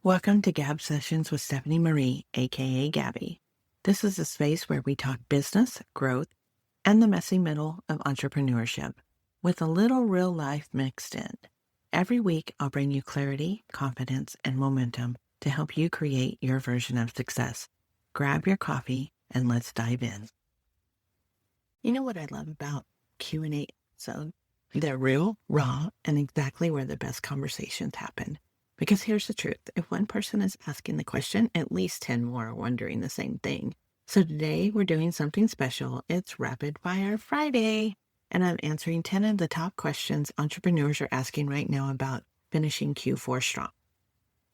Welcome to Gab Sessions with Stephanie Marie, aka Gabbie. This is a space where we talk business, growth, and the messy middle of entrepreneurship, with a little real life mixed in. Every week, I'll bring you clarity, confidence, and momentum to help you create your version of success. Grab your coffee and let's dive in. You know what I love about Q&A episodes? They're real, raw, and exactly where the best conversations happen. Because here's the truth. If one person is asking the question, at least 10 more are wondering the same thing. So today we're doing something special. It's Rapid Fire Friday. And I'm answering 10 of the top questions entrepreneurs are asking right now about finishing Q4 strong.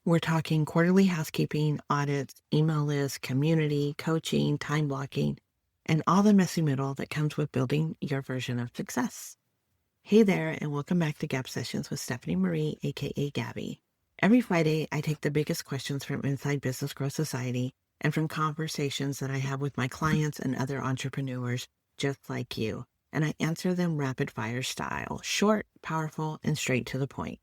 We're talking quarterly housekeeping, audits, email lists, community, coaching, time blocking, and all the messy middle that comes with building your version of success. Hey there, and welcome back to Gab Sessions with Stephanie Marie, aka Gabbie. Every Friday, I take the biggest questions from inside Business Growth Society and from conversations that I have with my clients and other entrepreneurs just like you, and I answer them rapid fire style, short, powerful, and straight to the point.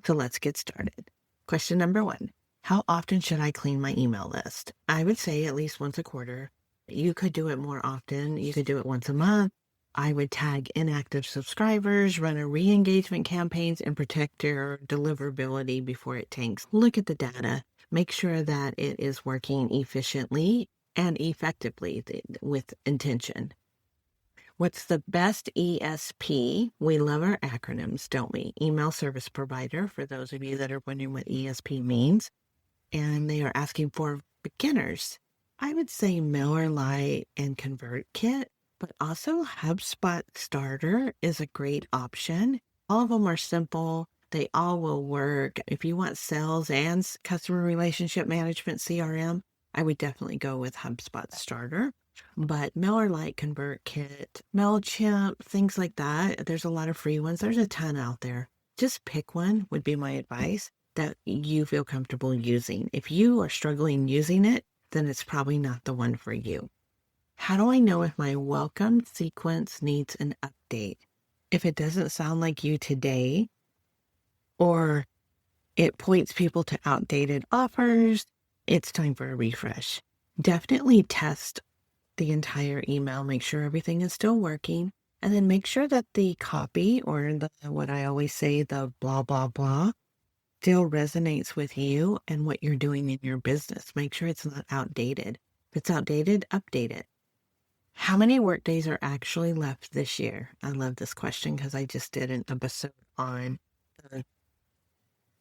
So let's get started. Question number 1, how often should I clean my email list? I would say at least once a quarter. You could do it more often. You could do it once a month. I would tag inactive subscribers, run a re-engagement campaigns, and protect your deliverability before it tanks. Look at the data. Make sure that it is working efficiently and effectively with intention. What's the best ESP? We love our acronyms, don't we? Email service provider, for those of you that are wondering what ESP means. And they are asking for beginners. I would say MailerLite and ConvertKit. But also HubSpot Starter is a great option. All of them are simple. They all will work. If you want sales and customer relationship management CRM, I would definitely go with HubSpot Starter. But MailerLite, ConvertKit, MailChimp, things like that, there's a lot of free ones. There's a ton out there. Just pick one would be my advice that you feel comfortable using. If you are struggling using it, then it's probably not the one for you. How do I know if my welcome sequence needs an update? If it doesn't sound like you today, or it points people to outdated offers, it's time for a refresh. Definitely test the entire email, make sure everything is still working, and then make sure that the copy, or what I always say, the blah, blah, blah, still resonates with you and what you're doing in your business. Make sure it's not outdated. If it's outdated, update it. How many workdays are actually left this year? I love this question because I just did an episode on the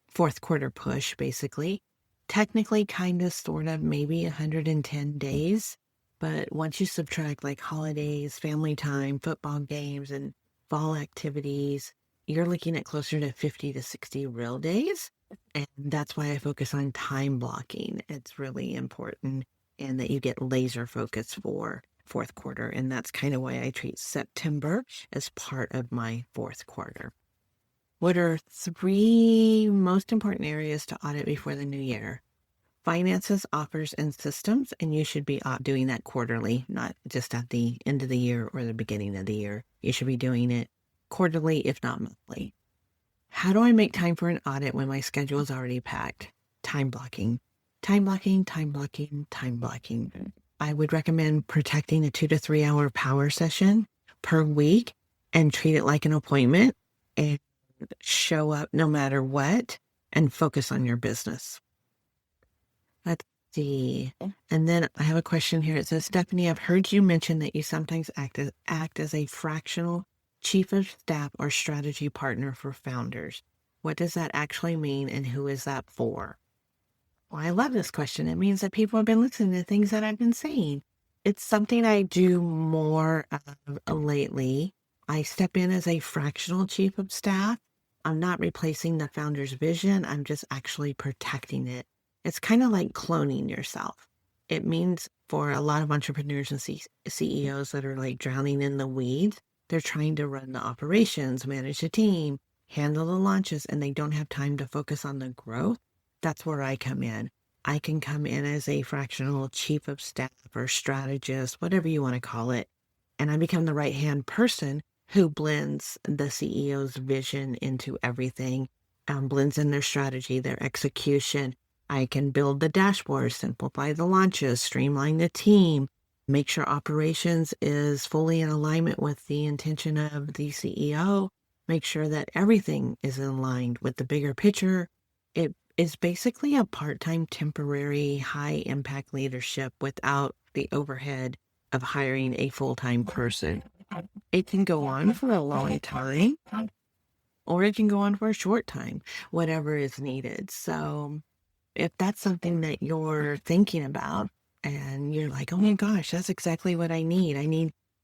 fourth quarter push, basically. Technically, kind of, sort of, maybe 110 days. But once you subtract like holidays, family time, football games, and fall activities, you're looking at closer to 50 to 60 real days. And that's why I focus on time blocking. It's really important, and that you get laser focus for fourth quarter. And that's kind of why I treat September as part of my fourth quarter. What are 3 most important areas to audit before the new year? Finances, offers, and systems. And you should be doing that quarterly, not just at the end of the year or the beginning of the year. You should be doing it quarterly, if not monthly. How do I make time for an audit when my schedule is already packed? Time blocking. Time blocking, time blocking, time blocking. I would recommend protecting a 2 to 3 hour power session per week and treat it like an appointment and show up no matter what and focus on your business. Let's see. And then I have a question here. It says, Stephanie, I've heard you mention that you sometimes act as a fractional chief of staff or strategy partner for founders. What does that actually mean, and who is that for? Well, I love this question. It means that people have been listening to things that I've been saying. It's something I do more of lately. I step in as a fractional chief of staff. I'm not replacing the founder's vision. I'm just actually protecting it. It's kind of like cloning yourself. It means for a lot of entrepreneurs and CEOs that are like drowning in the weeds, they're trying to run the operations, manage the team, handle the launches, and they don't have time to focus on the growth. That's where I come in. I can come in as a fractional chief of staff or strategist, whatever you want to call it. And I become the right-hand person who blends the CEO's vision into everything, blends in their strategy, their execution, I can build the dashboard, simplify the launches, streamline the team, make sure operations is fully in alignment with the intention of the CEO, make sure that everything is in line with the bigger picture. It is basically a part-time, temporary, high-impact leadership without the overhead of hiring a full-time person. It can go on for a long time, or it can go on for a short time, whatever is needed. So if that's something that you're thinking about and you're like, oh my gosh, that's exactly what I need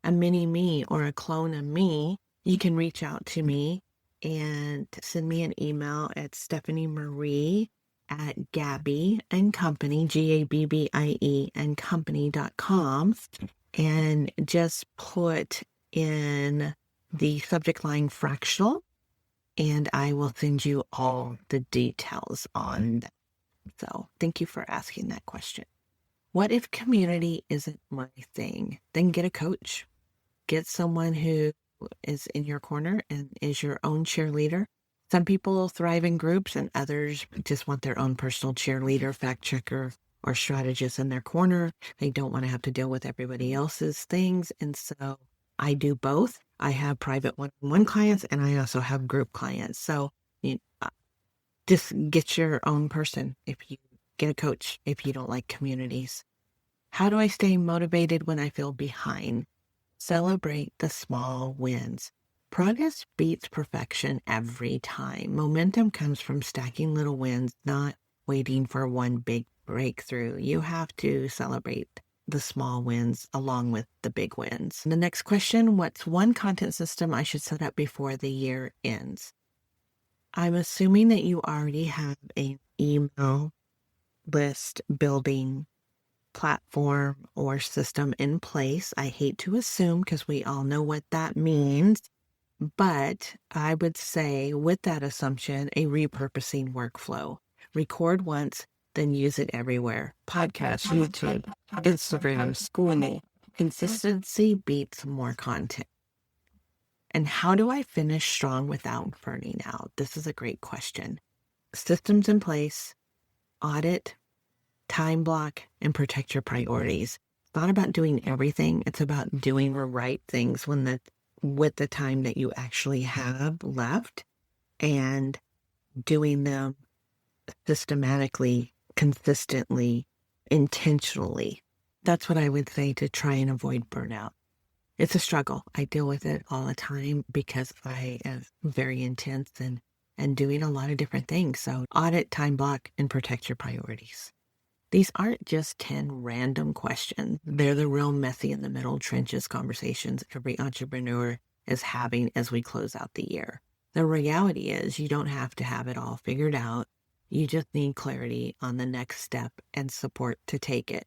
a mini me or a clone of me, you can reach out to me and send me an email at Stephanie Marie at Gabbie and Company, Gabbie and Company.com, and just put in the subject line fractional, and I will send you all the details on that. So thank you for asking that question. What if community isn't my thing? Then get a coach. Get someone who is in your corner and is your own cheerleader. Some people thrive in groups and others just want their own personal cheerleader, fact checker, or strategist in their corner. They don't want to have to deal with everybody else's things. And so I do both. I have private one-on-one clients and I also have group clients. So just get your own person if you get a coach if you don't like communities. How do I stay motivated when I feel behind? Celebrate the small wins. Progress beats perfection every time. Momentum comes from stacking little wins, not waiting for one big breakthrough. You have to celebrate the small wins along with the big wins. The next question, what's one content system I should set up before the year ends? I'm assuming that you already have an email list building platform or system in place. I hate to assume because we all know what that means, but I would say with that assumption, a repurposing workflow. Record once, then use it everywhere. Podcast, YouTube, Instagram, schooling. Consistency beats more content. And how do I finish strong without burning out? This is a great question. Systems in place, audit, time block, and protect your priorities. It's not about doing everything. It's about doing the right things with the time that you actually have left and doing them systematically, consistently, intentionally. That's what I would say to try and avoid burnout. It's a struggle. I deal with it all the time because I am very intense and doing a lot of different things. So audit, time block, and protect your priorities. These aren't just 10 random questions. They're the real messy in the middle trenches conversations every entrepreneur is having as we close out the year. The reality is you don't have to have it all figured out. You just need clarity on the next step and support to take it.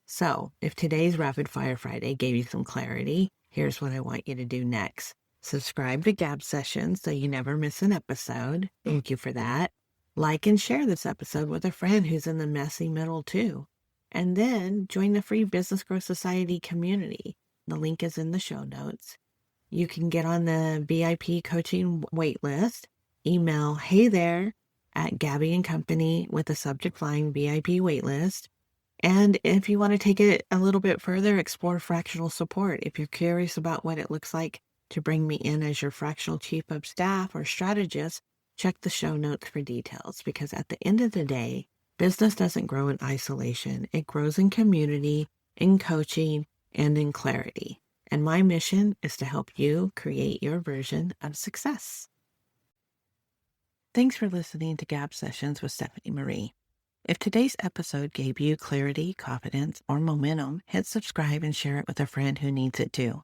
So, if today's Rapid Fire Friday gave you some clarity, here's what I want you to do next. Subscribe to Gab Sessions so you never miss an episode. Thank you for that. Like and share this episode with a friend who's in the messy middle too. And then join the free Business Growth Society community. The link is in the show notes. You can get on the VIP coaching waitlist. Email hey there at Gabbie and Company with the subject line VIP waitlist. And if you want to take it a little bit further, explore fractional support. If you're curious about what it looks like to bring me in as your fractional chief of staff or strategist, check the show notes for details, because at the end of the day, business doesn't grow in isolation. It grows in community, in coaching, and in clarity. And my mission is to help you create your version of success. Thanks for listening to Gab Sessions with Stephanie Marie. If today's episode gave you clarity, confidence, or momentum, hit subscribe and share it with a friend who needs it too.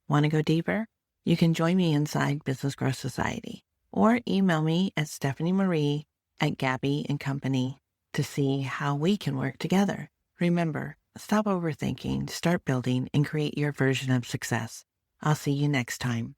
Want to go deeper? You can join me inside Business Growth Society or email me at stephaniemarie at Gabbie and Company to see how we can work together. Remember, stop overthinking, start building, and create your version of success. I'll see you next time.